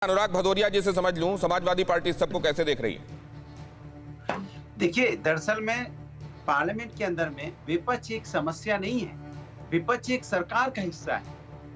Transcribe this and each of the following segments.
अनुराग भदौरिया जी से समझ लूं, समाजवादी पार्टी सबको कैसे देख रही है? देखिए, दरअसल में पार्लियामेंट के अंदर में विपक्ष एक समस्या नहीं है, विपक्ष एक सरकार का हिस्सा है।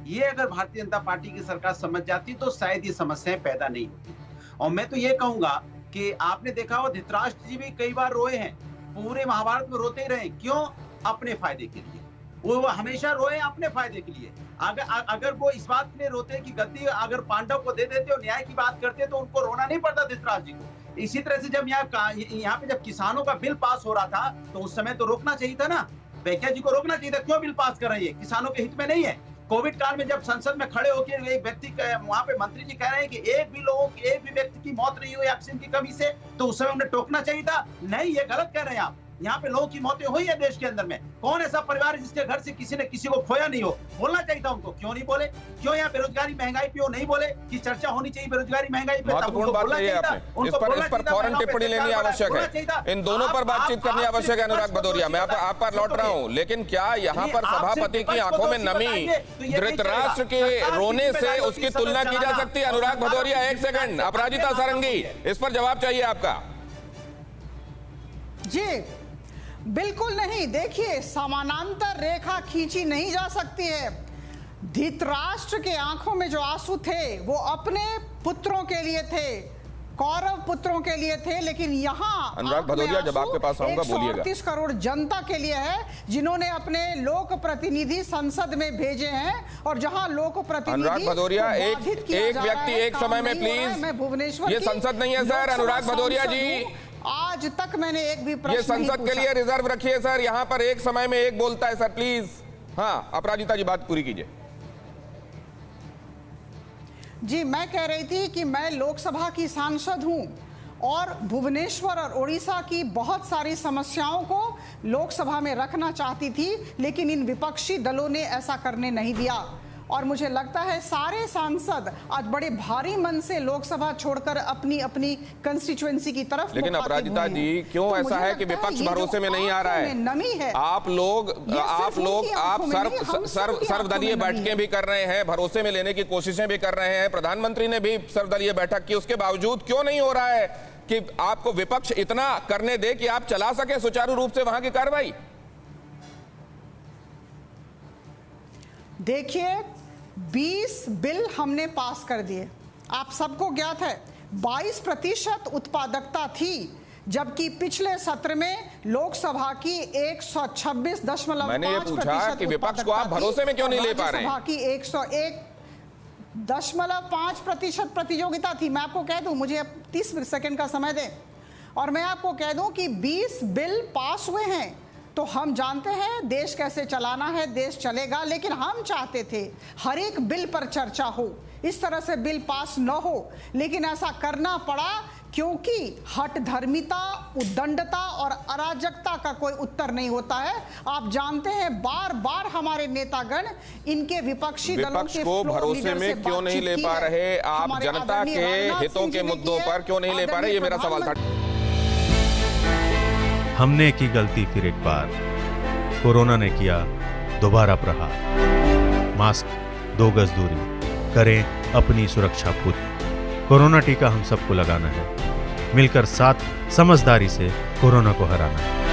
ये अगर भारतीय जनता पार्टी की सरकार समझ जाती तो शायद ये समस्याएं पैदा नहीं होती। और मैं तो ये कहूंगा कि आपने देखा हो धृतराष्ट्र जी भी कई बार रोए हैं, पूरे महाभारत में रोते ही रहे। क्यों? अपने फायदे के लिए। वो हमेशा रोए अपने फायदे के लिए। अगर वो इस बात के लिए रोते कि गद्दी अगर पांडव को दे देते और न्याय की बात करते तो उनको रोना नहीं पड़ता धृतराष्ट्र जी को। इसी तरह से जब यहाँ पे जब किसानों का बिल पास हो रहा था तो उस समय तो रोकना चाहिए था ना, वेंकैया जी को रोकना चाहिए था। क्यों बिल पास कर रही है? किसानों के हित में नहीं है। कोविड काल में जब संसद में खड़े होकर एक व्यक्ति वहां पे मंत्री जी कह रहे हैं कि एक भी व्यक्ति की मौत नहीं हुई ऑक्सीजन की कमी से, तो उस समय उन्हें टोकना चाहिए था। नहीं, ये गलत कह रहे हैं आप। यहाँ पे लोगों की मौतें हुई है देश के अंदर में। कौन ऐसा परिवार है जिसके घर से किसी ने किसी को खोया नहीं हो? बोलना चाहिए था उनको। क्यों नहीं बोले? क्यों यहाँ बेरोजगारी महंगाई पे वो नहीं बोले कि चर्चा होनी चाहिए बेरोजगारी महंगाई पे? महत्वपूर्ण बात है आपने। इस पर फौरन टिप्पणी लेनी आवश्यक है, इन दोनों पर बातचीत करनी आवश्यक है। अनुराग भदौरिया, मैं आप पर लौट रहा हूँ, लेकिन क्या यहाँ पर सभापति की आंखों में नमी धृतराष्ट्र के रोने से उसकी तुलना की जा सकती है? अनुराग भदौरिया, एक सेकंड। अपराजिता सारंगी, इस पर जवाब चाहिए आपका। जी बिल्कुल नहीं। देखिए, समानांतर रेखा खींची नहीं जा सकती है। धृतराष्ट्र के आंखों में जो आंसू थे वो अपने पुत्रों के लिए थे, कौरव पुत्रों के लिए थे, लेकिन यहाँ अनुराग भदौरिया, जब आपके पास आऊंगा बोलिएगा। 138 करोड़ जनता के लिए है, जिन्होंने अपने लोक प्रतिनिधि संसद में भेजे हैं। और जहां लोक प्रतिनिधि अनुराग भदौरिया, एक व्यक्ति एक समय में प्लीज। मैं भुवनेश्वर, ये संसद नहीं है सर। अनुराग भदौरिया जी, आज तक मैंने एक भी प्रश्न ये संसद के लिए रिजर्व रखिए सर। यहाँ पर एक समय में एक बोलता है सर, प्लीज। हाँ, अपराजिता जी बात पूरी कीजिए। जी, मैं कह रही थी कि मैं लोकसभा की सांसद हूं और भुवनेश्वर और ओडिशा की बहुत सारी समस्याओं को लोकसभा में रखना चाहती थी, लेकिन इन विपक्षी दलों ने ऐसा करने नहीं दिया। और मुझे लगता है सारे सांसद आज बड़े भारी मन से लोकसभा छोड़कर अपनी अपनी कंस्टिट्यूएंसी की तरफ। लेकिन अपराजिता जी, क्यों तो ऐसा है कि विपक्ष भरोसे में नहीं आ रहा है? नमी है। आप सर्वदलीय बैठकें भी कर रहे हैं, भरोसे में लेने की कोशिशें भी कर रहे हैं, प्रधानमंत्री ने भी सर्वदलीय बैठक की, उसके बावजूद क्यों नहीं हो रहा है कि आपको विपक्ष इतना करने दे कि आप चला सके सुचारू रूप से वहां की कार्रवाई? देखिए, 20 बिल हमने पास कर दिए, आप सबको ज्ञात है। 22% उत्पादकता थी, जबकि पिछले सत्र में लोकसभा की 126.5%। मैंने ये पूछा कि विपक्ष को आप भरोसे में क्यों नहीं ले पा रहे हैं? राज्यसभा की 101.5% प्रतियोगिता थी। मैं आपको कह दूं, मुझे अब 30 सेकंड का समय दें और मैं आपको कह दूं कि 20 बिल पास हुए हैं। तो हम जानते हैं देश कैसे चलाना है, देश चलेगा, लेकिन हम चाहते थे हर एक बिल पर चर्चा हो, इस तरह से बिल पास न हो, लेकिन ऐसा करना पड़ा क्योंकि हठधर्मिता, उद्दंडता और अराजकता का कोई उत्तर नहीं होता है। आप जानते हैं बार बार हमारे नेतागण इनके विपक्षी दलों के को भरोसे में क्यों नहीं ले पा रहे? आप जनता के हितों के मुद्दों पर क्यों नहीं ले पा रहे? ये मेरा सवाल था। हमने की गलती फिर एक बार, कोरोना ने किया दोबारा प्रहार। मास्क, 2 गज दूरी, करें अपनी सुरक्षा पूरी। कोरोना टीका हम सबको लगाना है, मिलकर साथ समझदारी से कोरोना को हराना है।